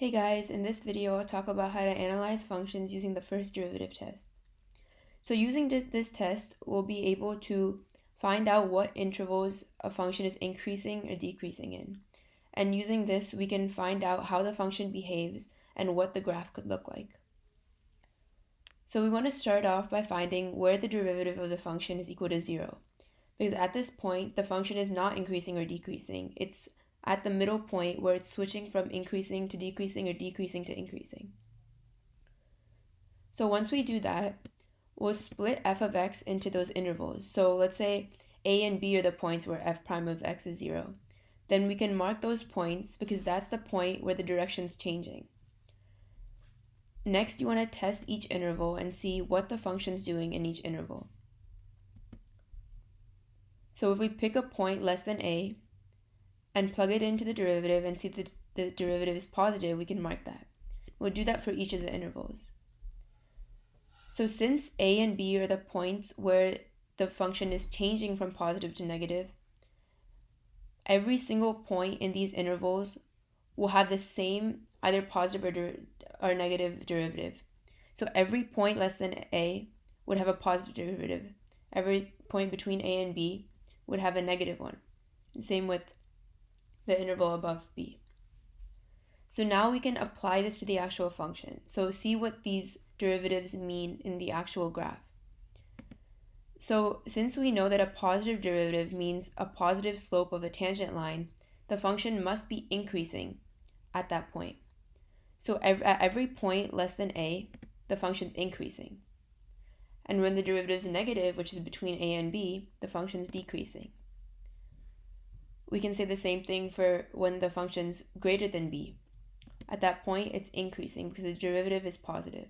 Hey guys, in this video I'll talk about how to analyze functions using the first derivative test. So using this test, we'll be able to find out what intervals a function is increasing or decreasing in. And using this, we can find out how the function behaves and what the graph could look like. So we want to start off by finding where the derivative of the function is equal to 0. Because at this point, the function is not increasing or decreasing. It's at the middle point where it's switching from increasing to decreasing or decreasing to increasing. So once we do that, we'll split f of x into those intervals. So let's say a and b are the points where f prime of x is 0. Then we can mark those points because that's the point where the direction's changing. Next, you want to test each interval and see what the function's doing in each interval. So if we pick a point less than a and plug it into the derivative and see that the derivative is positive, we can mark that. We'll do that for each of the intervals. So since a and b are the points where the function is changing from positive to negative, every single point in these intervals will have the same either positive or negative derivative. So every point less than a would have a positive derivative. Every point between a and b would have a negative one. Same with the interval above b. So now we can apply this to the actual function. So see what these derivatives mean in the actual graph. So since we know that a positive derivative means a positive slope of a tangent line, the function must be increasing at that point. So at every point less than a, the function's increasing. And when the derivative is negative, which is between a and b, the function's decreasing. We can say the same thing for when the function's greater than b. At that point, it's increasing because the derivative is positive.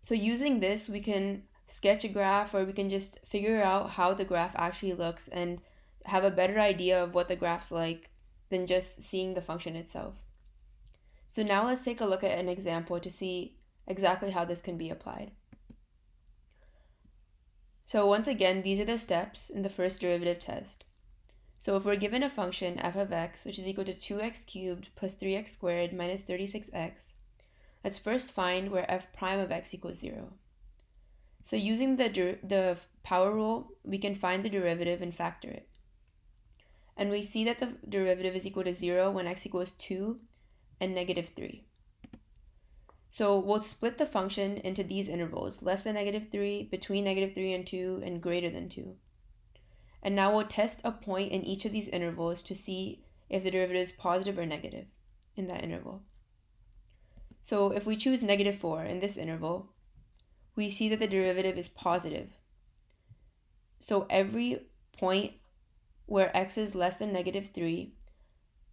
So using this, we can sketch a graph, or we can just figure out how the graph actually looks and have a better idea of what the graph's like than just seeing the function itself. So now let's take a look at an example to see exactly how this can be applied. So once again, these are the steps in the first derivative test. So if we're given a function f of x, which is equal to 2x cubed plus 3x squared minus 36x, let's first find where f prime of x equals 0. So using the power rule, we can find the derivative and factor it. And we see that the derivative is equal to 0 when x equals 2 and negative 3. So we'll split the function into these intervals, less than negative 3, between negative 3 and 2, and greater than 2. And now we'll test a point in each of these intervals to see if the derivative is positive or negative in that interval. So if we choose negative 4 in this interval, we see that the derivative is positive. So every point where x is less than negative 3,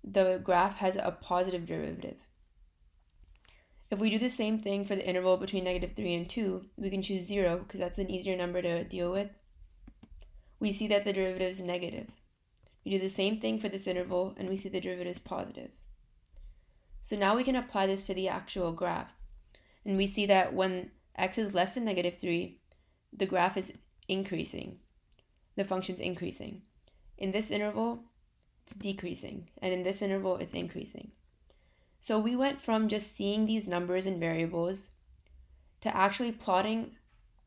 the graph has a positive derivative. If we do the same thing for the interval between negative 3 and 2, we can choose 0 because that's an easier number to deal with. We see that the derivative is negative. We do the same thing for this interval and we see the derivative is positive. So now we can apply this to the actual graph. And we see that when x is less than negative 3, the graph is increasing. The function's increasing. In this interval, it's decreasing. And in this interval, it's increasing. So we went from just seeing these numbers and variables to actually plotting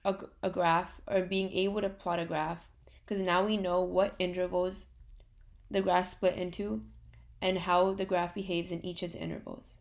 a graph, or being able to plot a graph, because now we know what intervals the graph split into and how the graph behaves in each of the intervals.